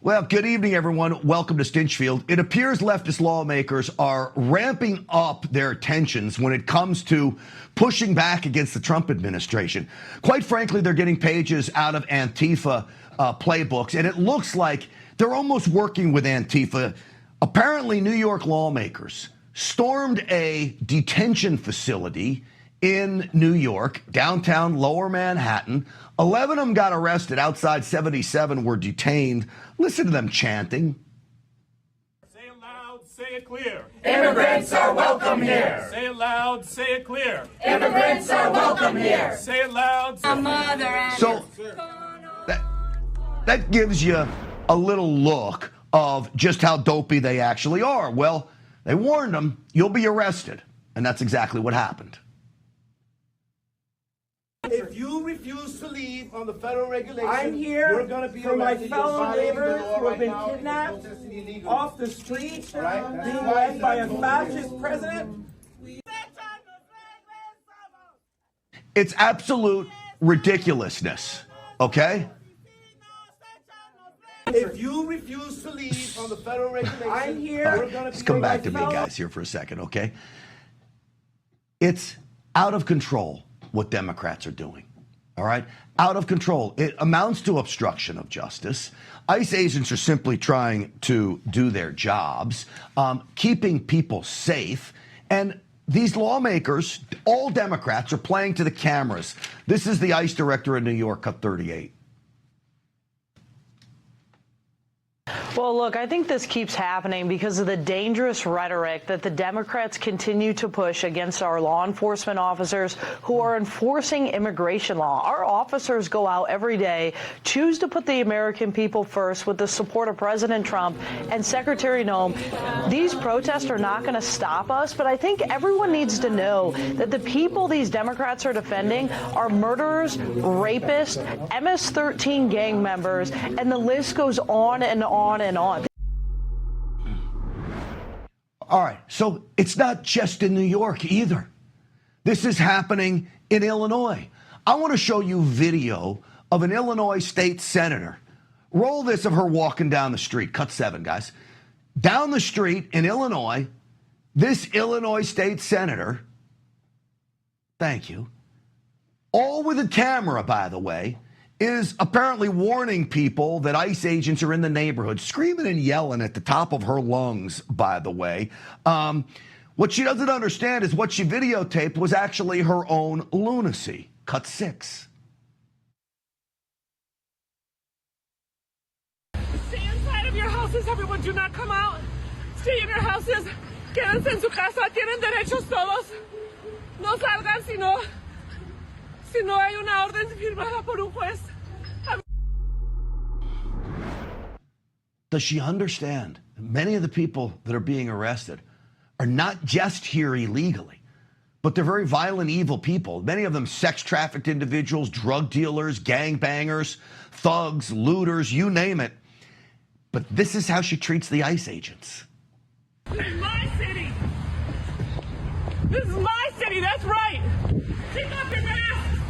Well, good evening, everyone. Welcome to Stinchfield. It appears leftist lawmakers are ramping up their tensions when it comes to pushing back against the Trump administration. Quite frankly, they're getting pages out of Antifa playbooks, and it looks like they're almost working with Antifa. Apparently, New York lawmakers stormed a detention facility in New York, downtown Lower Manhattan. 11 of them got arrested outside. 77 were detained. Listen to them chanting. Say it loud, say it clear. Immigrants are welcome here. Say it loud, say it clear. Immigrants are welcome here. Say it loud. So that gives you a little look of just how dopey they actually are. Well, they warned them, you'll be arrested. And that's exactly what happened. If you refuse to leave on the federal regulation, I'm here you're going to be for my arrested. fellow neighbors who have been kidnapped off the streets, being led by a fascist president. It's absolute ridiculousness, okay? If you refuse to leave on the federal regulation, I'm here. you're going to be Just come back to me, guys, here for a second, okay? It's out of control what Democrats are doing, all right? Out of control. It amounts to obstruction of justice. ICE agents are simply trying to do their jobs, keeping people safe, and these lawmakers, all Democrats, are playing to the cameras. This is the ICE director in New York, cut 38. Well, look, I think this keeps happening because of the dangerous rhetoric that the Democrats continue to push against our law enforcement officers who are enforcing immigration law. Our officers go out every day, choose to put the American people first with the support of President Trump and Secretary Noem. These protests are not going to stop us, but I think everyone needs to know that the people these Democrats are defending are murderers, rapists, MS-13 gang members, and the list goes on and on and on. All right, so it's not just in New York either. This is happening in Illinois. I want to show you video of an Illinois state senator. Roll this of her walking down the street. Cut 7, guys. Down the street in Illinois, this Illinois state senator, thank you, all with a camera, by the way, is apparently warning people that ICE agents are in the neighborhood, screaming and yelling at the top of her lungs, by the way. What she doesn't understand is what she videotaped was actually her own lunacy. Cut 6. Stay inside of your houses, everyone. Do not come out. Stay in your houses. Quédense en su casa. Tienen derechos todos. No salgan si no hay una orden firmada por un juez. Does she understand? Many of the people that are being arrested are not just here illegally, but they're very violent, evil people. Many of them sex-trafficked individuals, drug dealers, gangbangers, thugs, looters, you name it. But this is how she treats the ICE agents. This is my city. This is my city. That's right. Take off your mask.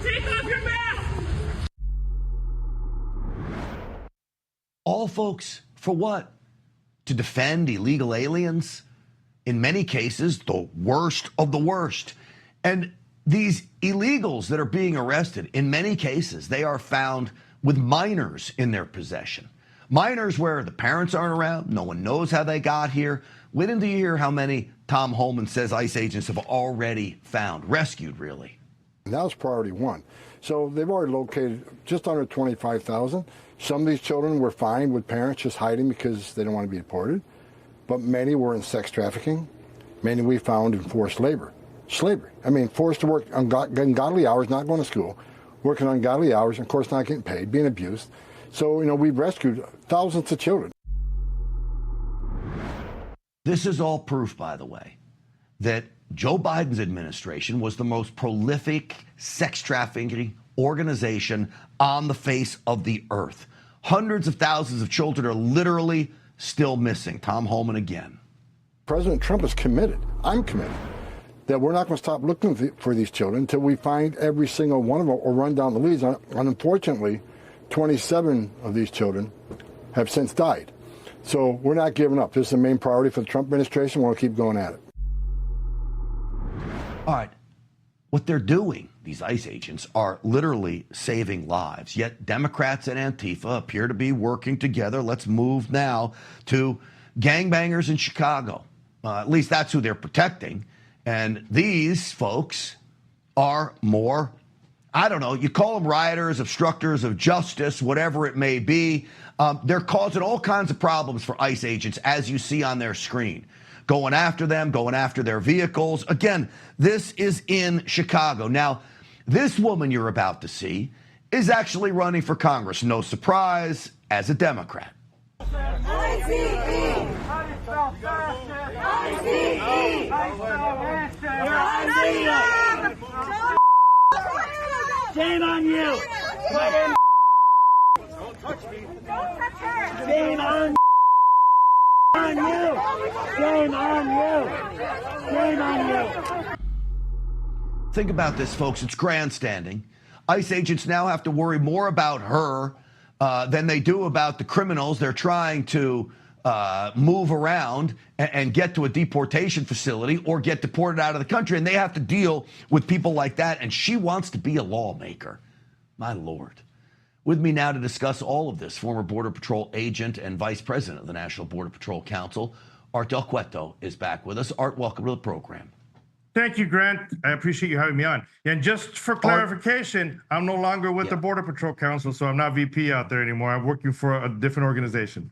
Take off your mask! All, folks, for what? To defend illegal aliens? In many cases, the worst of the worst. And these illegals that are being arrested, in many cases, they are found with minors in their possession. Minors where the parents aren't around, no one knows how they got here. Wait until you hear how many Tom Homan says ICE agents have already found, rescued, really. That was priority 1. So they've already located just under 25,000. Some of these children were fine with parents just hiding because they don't want to be deported. But many were in sex trafficking. Many we found in forced labor. Slavery. I mean, forced to work ungodly hours, not going to school, working ungodly hours, and of course not getting paid, being abused. So, we've rescued thousands of children. This is all proof, by the way, that Joe Biden's administration was the most prolific sex trafficking organization on the face of the earth. Hundreds of thousands of children are literally still missing. Tom Homan again. President Trump is committed. I'm committed that we're not going to stop looking for these children until we find every single one of them or run down the leads. And unfortunately, 27 of these children have since died. So we're not giving up. This is the main priority for the Trump administration. We'll keep going at it. All right. What they're doing, these ICE agents, are literally saving lives. Yet Democrats and Antifa appear to be working together. Let's move now to gangbangers in Chicago. At least that's who they're protecting. And these folks are more, I don't know, you call them rioters, obstructors of justice, whatever it may be. They're causing all kinds of problems for ICE agents, as you see on their screen. Going after them, going after their vehicles. Again, this is in Chicago. Now, this woman you're about to see is actually running for Congress. No surprise, as a Democrat. Shame on you! Don't touch me! Shame on you! Shame on you! Shame on you! Think about this, folks. It's grandstanding. ICE agents now have to worry more about her than they do about the criminals they're trying to move around and get to a deportation facility or get deported out of the country. And they have to deal with people like that. And she wants to be a lawmaker. My Lord. With me now to discuss all of this, former Border Patrol agent and vice president of the National Border Patrol Council, Art Del Cueto, is back with us. Art, welcome to the program. Thank you, Grant. I appreciate you having me on. And just for clarification, I'm no longer with the Border Patrol Council, so I'm not VP out there anymore. I'm working for a different organization.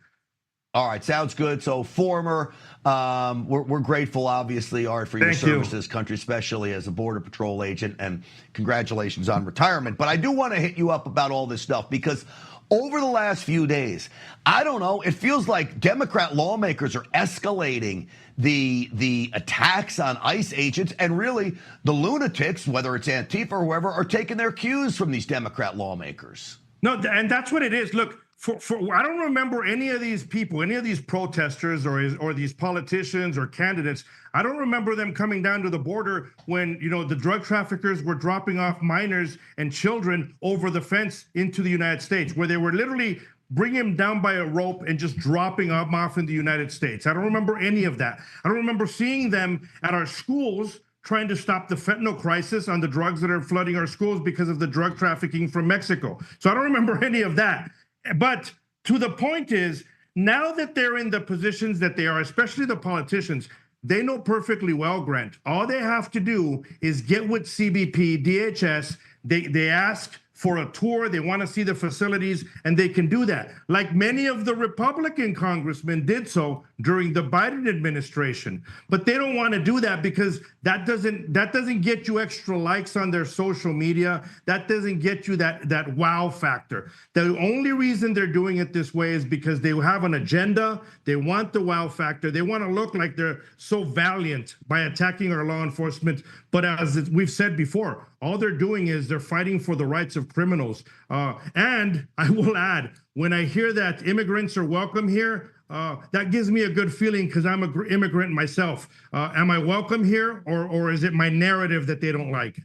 All right, sounds good. So former, we're grateful, obviously, Art, for your service to this country, especially as a Border Patrol agent, and congratulations on retirement. But I do want to hit you up about all this stuff because over the last few days, I don't know, it feels like Democrat lawmakers are escalating the attacks on ICE agents, and really the lunatics, whether it's Antifa or whoever, are taking their cues from these Democrat lawmakers. No, and that's what it is. Look, I don't remember any of these people, any of these protesters or these politicians or candidates. I don't remember them coming down to the border when, you know, the drug traffickers were dropping off minors and children over the fence into the United States, where they were literally bringing them down by a rope and just dropping them off in the United States. I don't remember any of that. I don't remember seeing them at our schools trying to stop the fentanyl crisis on the drugs that are flooding our schools because of the drug trafficking from Mexico. So I don't remember any of that. But to the point is, now that they're in the positions that they are, especially the politicians, they know perfectly well, Grant, all they have to do is get with CBP, DHS, they ask for a tour, they want to see the facilities, and they can do that. Like many of the Republican congressmen did so during the Biden administration. But they don't want to do that because that doesn't get you extra likes on their social media. That doesn't get you that wow factor. The only reason they're doing it this way is because they have an agenda. They want the wow factor. They want to look like they're so valiant by attacking our law enforcement. But as we've said before, all they're doing is they're fighting for the rights of criminals. And I will add, when I hear that immigrants are welcome here, that gives me a good feeling because I'm an immigrant myself. Am I welcome here, or is it my narrative that they don't like?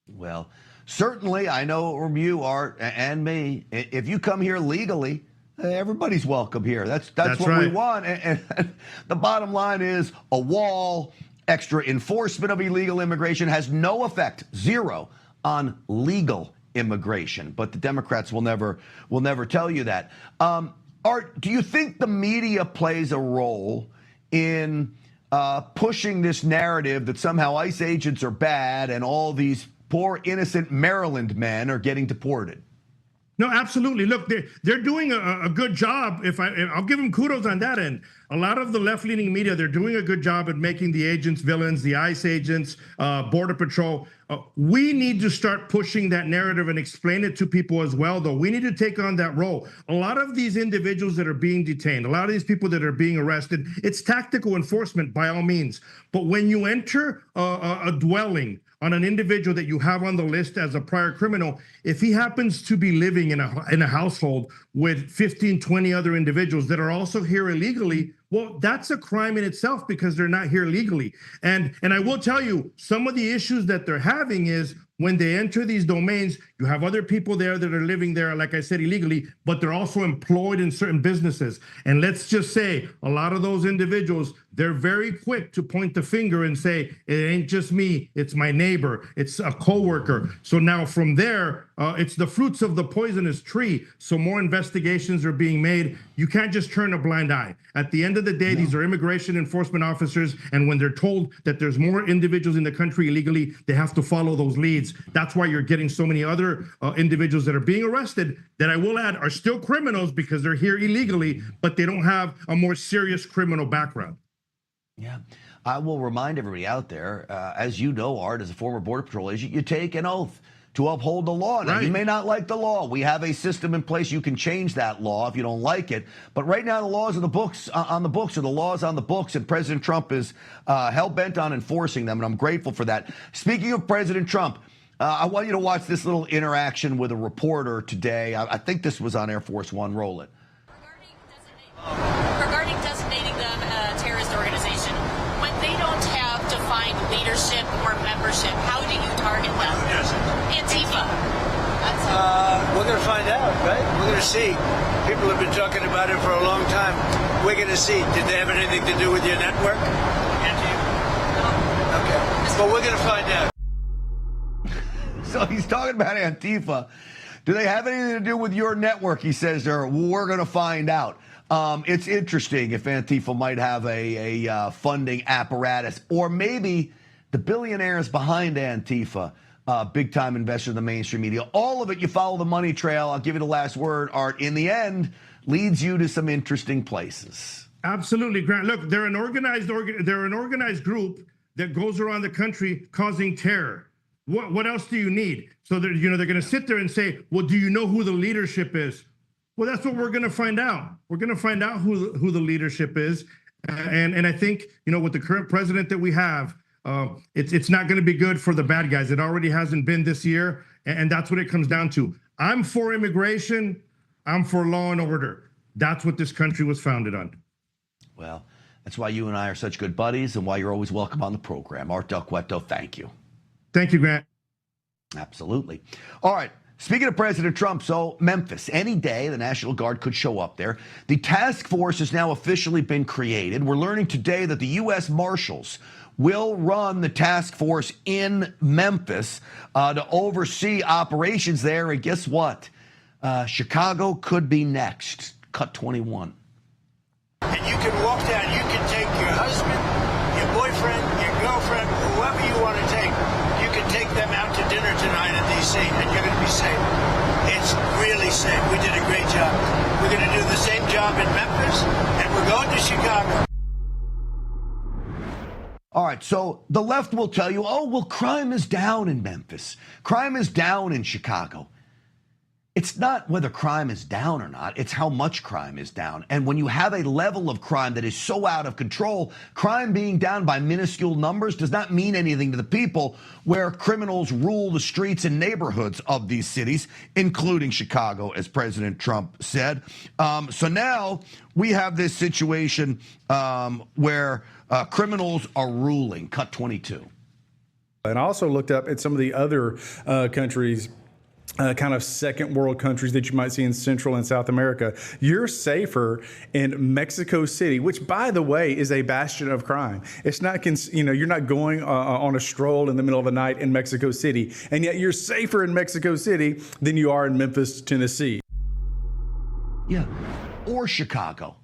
Well, certainly, I know from you, Art, and me, if you come here legally, everybody's welcome here. That's what right. we want. And the bottom line is a wall, extra enforcement of illegal immigration has no effect, zero, on legal immigration. But the Democrats will never tell you that. Art, do you think the media plays a role in pushing this narrative that somehow ICE agents are bad and all these poor innocent Maryland men are getting deported? No, absolutely. Look, they're doing a good job. I'll give them kudos on that end. A lot of the left-leaning media, they're doing a good job at making the agents villains, the ICE agents, Border Patrol. We need to start pushing that narrative and explain it to people as well, though. We need to take on that role. A lot of these individuals that are being detained, a lot of these people that are being arrested, it's tactical enforcement by all means. But when you enter a dwelling on an individual that you have on the list as a prior criminal, if he happens to be living in a household with 15, 20 other individuals that are also here illegally, well, that's a crime in itself because they're not here legally. And I will tell you, some of the issues that they're having is when they enter these domains, you have other people there that are living there, like I said, illegally, but they're also employed in certain businesses. And let's just say a lot of those individuals, they're very quick to point the finger and say, it ain't just me, it's my neighbor, it's a coworker. So now from there, it's the fruits of the poisonous tree. So more investigations are being made. You can't just turn a blind eye. At the end of the day, these are immigration enforcement officers. And when they're told that there's more individuals in the country illegally, they have to follow those leads. That's why you're getting so many other individuals that are being arrested that I will add are still criminals because they're here illegally, but they don't have a more serious criminal background. Yeah. I will remind everybody out there, as you know, Art, as a former Border Patrol agent, you take an oath to uphold the law. Now, you may not like the law. We have a system in place. You can change that law if you don't like it. But right now, the laws of the books on the books are the laws on the books, and President Trump is hell-bent on enforcing them, and I'm grateful for that. Speaking of President Trump, I want you to watch this little interaction with a reporter today. I think this was on Air Force One. Roll it. Regarding designating them a terrorist organization, when they don't have defined leadership or membership, how do you target them? Who doesn't? Antifa. We're going to find out, right? We're going to see. People have been talking about it for a long time. We're going to see. Did they have anything to do with your network? No. Okay. But we're going to find out. So he's talking about Antifa. Do they have anything to do with your network? He says there. We're going to find out. It's interesting if Antifa might have a funding apparatus, or maybe the billionaires behind Antifa, big-time investor in the mainstream media. All of it, you follow the money trail. I'll give you the last word, Art. In the end, leads you to some interesting places. Absolutely, Grant. Look, they're an organized group that goes around the country causing terror. What else do you need? So they're going to sit there and say, well, do you know who the leadership is? Well, that's what we're going to find out. We're going to find out who the leadership is. And I think, with the current president that we have, it's not going to be good for the bad guys. It already hasn't been this year. And that's what it comes down to. I'm for immigration. I'm for law and order. That's what this country was founded on. Well, that's why you and I are such good buddies and why you're always welcome on the program. Art Del Cueto, thank you. Thank you, Grant. Absolutely. All right. Speaking of President Trump, so Memphis, any day the National Guard could show up there. The task force has now officially been created. We're learning today that the U.S. Marshals will run the task force in Memphis to oversee operations there. And guess what? Chicago could be next. Cut 21. And you can walk down, you can take your husband, your boyfriend, your girlfriend, whoever you want to take. You can take them out to dinner tonight in D.C. and you're going to be safe. It's really safe. We did a great job. We're going to do the same job in Memphis, and we're going to Chicago. All right, so the left will tell you, oh, well, crime is down in Memphis. Crime is down in Chicago. It's not whether crime is down or not. It's how much crime is down. And when you have a level of crime that is so out of control, crime being down by minuscule numbers does not mean anything to the people where criminals rule the streets and neighborhoods of these cities, including Chicago, as President Trump said. So now we have this situation where criminals are ruling. Cut 22. And I also looked up at some of the other countries, kind of second world countries that you might see in Central and South America. You're safer in Mexico City, which, by the way, is a bastion of crime. It's not, you're not going on a stroll in the middle of the night in Mexico City, and yet you're safer in Mexico City than you are in Memphis, Tennessee. Yeah, or Chicago,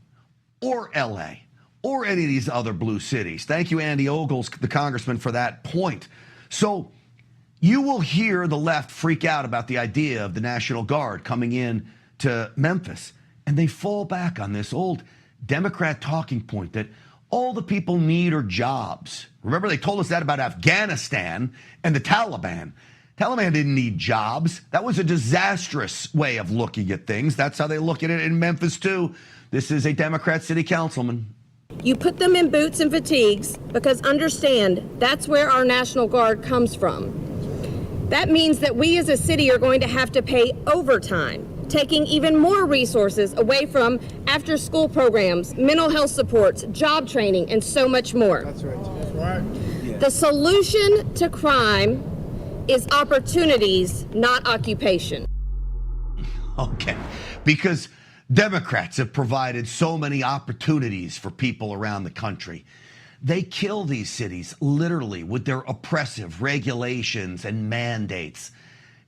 or L.A., or any of these other blue cities. Thank you, Andy Ogles, the congressman, for that point. So you will hear the left freak out about the idea of the National Guard coming in to Memphis, and they fall back on this old Democrat talking point that all the people need are jobs. Remember, they told us that about Afghanistan and the Taliban. Taliban didn't need jobs. That was a disastrous way of looking at things. That's how they look at it in Memphis, too. This is a Democrat city councilman. You put them in boots and fatigues because understand that's where our National Guard comes from. That means that we as a city are going to have to pay overtime, taking even more resources away from after-school programs, mental health supports, job training, and so much more. That's right. That's right. The solution to crime is opportunities, not occupation. Okay, because Democrats have provided so many opportunities for people around the country. They kill these cities literally with their oppressive regulations and mandates.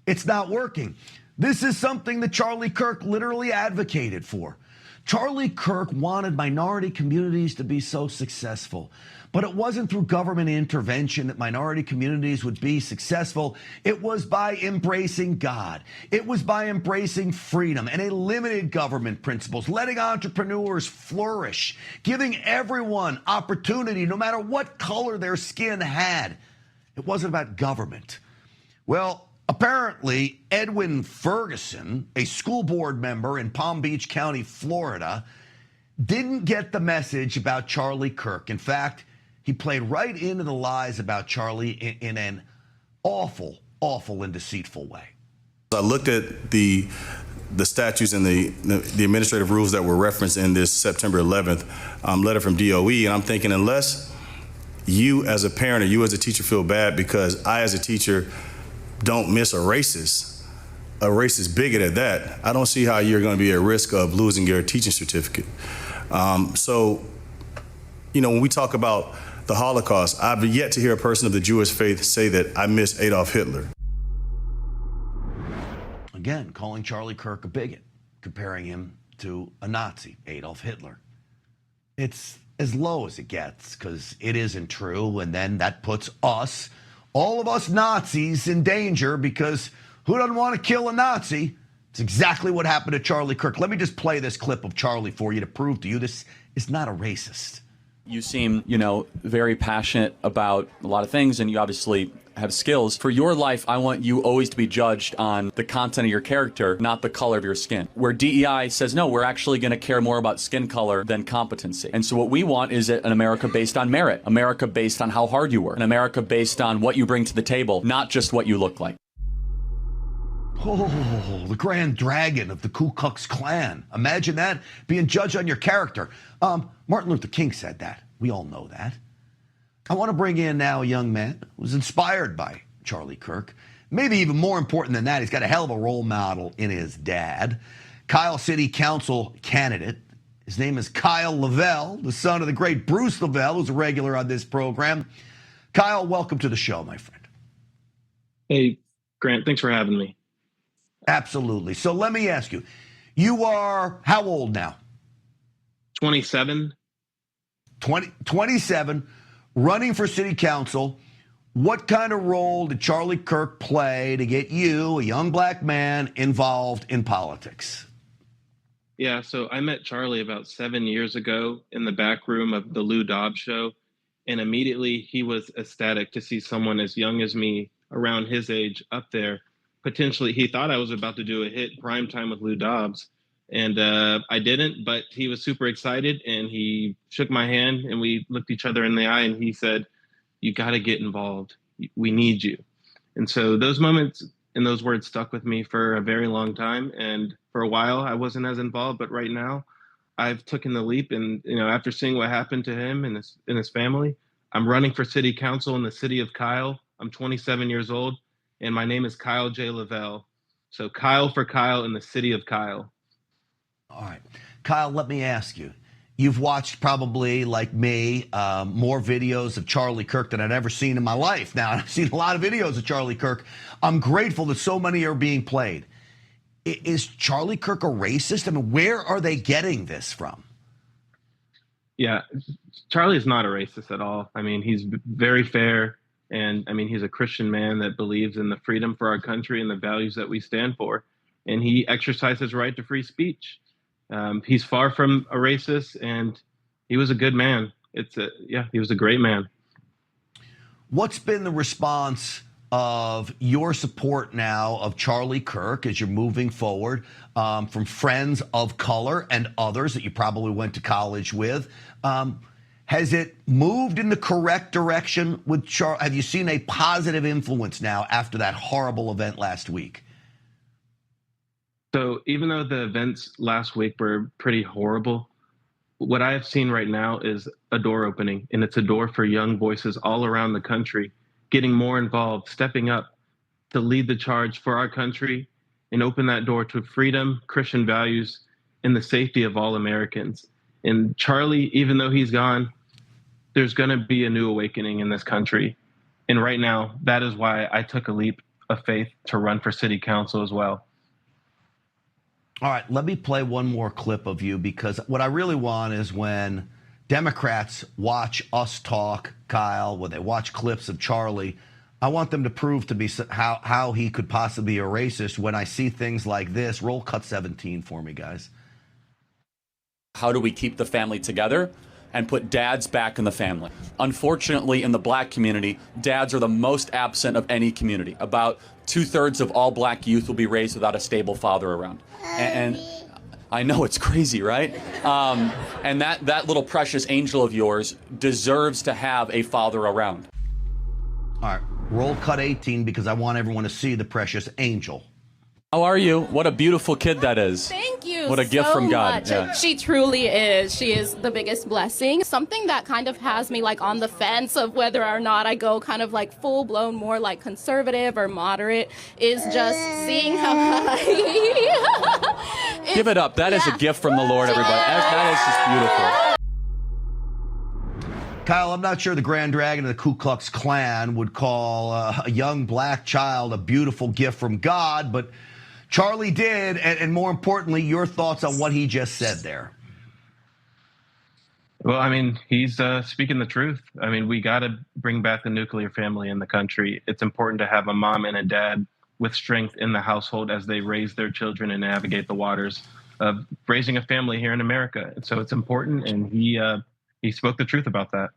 It's not working. This is something that Charlie Kirk literally advocated for. Charlie Kirk wanted minority communities to be so successful, but it wasn't through government intervention that minority communities would be successful. It was by embracing God. It was by embracing freedom and a limited government principles, letting entrepreneurs flourish, giving everyone opportunity no matter what color their skin had. It wasn't about government. Well, apparently, Edwin Ferguson, a school board member in Palm Beach County, Florida, didn't get the message about Charlie Kirk. In fact, he played right into the lies about Charlie in an awful, awful and deceitful way. I looked at the statutes and the administrative rules that were referenced in this September 11th letter from DOE, and I'm thinking, unless you as a parent or you as a teacher feel bad because I as a teacher don't miss a racist bigot at that, I don't see how you're going to be at risk of losing your teaching certificate. So, when we talk about the Holocaust, I've yet to hear a person of the Jewish faith say that I miss Adolf Hitler. Again, calling Charlie Kirk a bigot, comparing him to a Nazi, Adolf Hitler. It's as low as it gets because it isn't true, and then that puts us, all of us Nazis, in danger because who doesn't want to kill a Nazi? It's exactly what happened to Charlie Kirk. Let me just play this clip of Charlie for you to prove to you this is not a racist. You seem, very passionate about a lot of things, and you obviously have skills. For your life, I want you always to be judged on the content of your character, not the color of your skin. Where DEI says, no, we're actually going to care more about skin color than competency. And so what we want is an America based on merit, America based on how hard you work, an America based on what you bring to the table, not just what you look like. Oh, the Grand Dragon of the Ku Klux Klan. Imagine that, being judged on your character. Martin Luther King said that. We all know that. I want to bring in now a young man who was inspired by Charlie Kirk. Maybe even more important than that, he's got a hell of a role model in his dad. Kyle City Council candidate. His name is Kyle Lavelle, the son of the great Bruce Lavelle, who's a regular on this program. Kyle, welcome to the show, my friend. Hey, Grant, thanks for having me. Absolutely. So let me ask you, you are how old now? 27. 27, running for city council. What kind of role did Charlie Kirk play to get you, a young black man, involved in politics? Yeah, so I met Charlie about 7 years ago in the back room of the Lou Dobbs show, and immediately he was ecstatic to see someone as young as me, around his age, up there. Potentially, he thought I was about to do a hit, Primetime with Lou Dobbs, and I didn't, but he was super excited, and he shook my hand, and we looked each other in the eye, and he said, you got to get involved. We need you. And so those moments and those words stuck with me for a very long time, and for a while, I wasn't as involved, but right now, I've taken the leap, and after seeing what happened to him and his family, I'm running for city council in the city of Kyle. I'm 27 years old, and my name is Kyle J. Lavelle. So Kyle for Kyle in the city of Kyle. All right. Kyle, let me ask you. You've watched probably, like me, more videos of Charlie Kirk than I've ever seen in my life. Now, I've seen a lot of videos of Charlie Kirk. I'm grateful that so many are being played. Is Charlie Kirk a racist? I mean, where are they getting this from? Yeah, Charlie is not a racist at all. I mean, he's very fair. And I mean, he's a Christian man that believes in the freedom for our country and the values that we stand for. And he exercised his right to free speech. He's far from a racist, and he was a good man. He was a great man. What's been the response of your support now of Charlie Kirk as you're moving forward from friends of color and others that you probably went to college with? Has it moved in the correct direction with Charlie? Have you seen a positive influence now after that horrible event last week? So even though the events last week were pretty horrible, what I have seen right now is a door opening, and it's a door for young voices all around the country getting more involved, stepping up, to lead the charge for our country and open that door to freedom, Christian values, and the safety of all Americans. And Charlie, even though he's gone, there's going to be a new awakening in this country. And right now, that is why I took a leap of faith to run for city council as well. All right, let me play one more clip of you, because what I really want is when Democrats watch us talk, Kyle, when they watch clips of Charlie, I want them to prove to me how he could possibly be a racist when I see things like this. Roll cut 17 for me, guys. How do we keep the family together and put dads back in the family? Unfortunately, in the black community, dads are the most absent of any community. About 2/3 of all black youth will be raised without a stable father around. And I know it's crazy, right? And that little precious angel of yours deserves to have a father around. All right, roll cut 18, because I want everyone to see the precious angel. How are you? What a beautiful kid that is. Thank you. What a gift from God. Yeah. She truly is. She is the biggest blessing. Something that kind of has me like on the fence of whether or not I go kind of like full blown more like conservative or moderate is just seeing how Give it up. That is a gift from the Lord, everybody. That is just beautiful. Kyle, I'm not sure the Grand Dragon of the Ku Klux Klan would call a young black child a beautiful gift from God, but Charlie did, and more importantly, your thoughts on what he just said there. Well, I mean, he's speaking the truth. I mean, we got to bring back the nuclear family in the country. It's important to have a mom and a dad with strength in the household as they raise their children and navigate the waters of raising a family here in America. And so it's important, and he spoke the truth about that.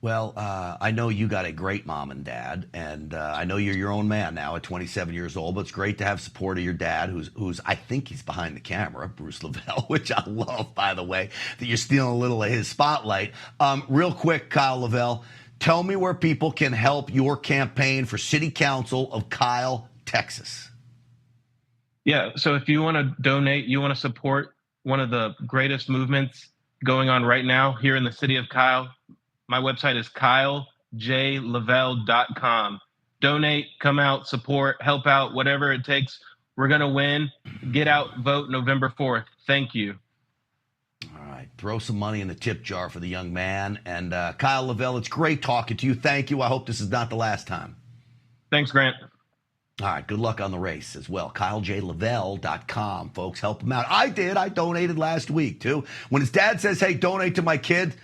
Well, I know you got a great mom and dad, and I know you're your own man now at 27 years old, but it's great to have support of your dad, who's I think he's behind the camera, Bruce Lavelle, which I love, by the way, that you're stealing a little of his spotlight. Real quick, Kyle Lavelle, tell me where people can help your campaign for City Council of Kyle, Texas. Yeah, so if you want to donate, you want to support one of the greatest movements going on right now here in the city of Kyle, my website is kylejlavelle.com. Donate, come out, support, help out, whatever it takes. We're going to win. Get out, vote November 4th. Thank you. All right. Throw some money in the tip jar for the young man. And Kyle Lavelle, it's great talking to you. Thank you. I hope this is not the last time. Thanks, Grant. All right. Good luck on the race as well. kylejlavelle.com, folks. Help him out. I did. I donated last week, too. When his dad says, hey, donate to my kid,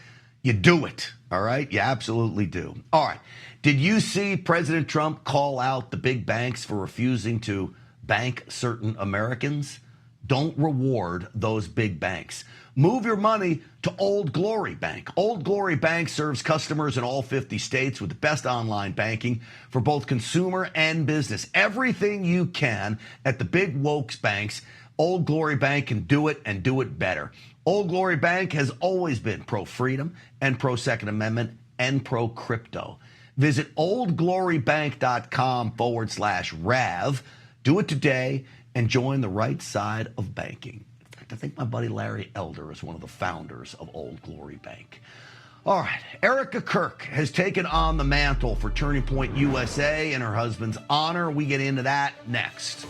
you do it. All right? You absolutely do. All right. Did you see President Trump call out the big banks for refusing to bank certain Americans? Don't reward those big banks. Move your money to Old Glory Bank. Old Glory Bank serves customers in all 50 states with the best online banking for both consumer and business. Everything you can at the big wokes banks, Old Glory Bank can do it and do it better. Old Glory Bank has always been pro-freedom and pro-Second Amendment and pro-crypto. Visit oldglorybank.com/Rav. Do it today and join the right side of banking. In fact, I think my buddy Larry Elder is one of the founders of Old Glory Bank. All right, Erika Kirk has taken on the mantle for Turning Point USA in her husband's honor. We get into that next.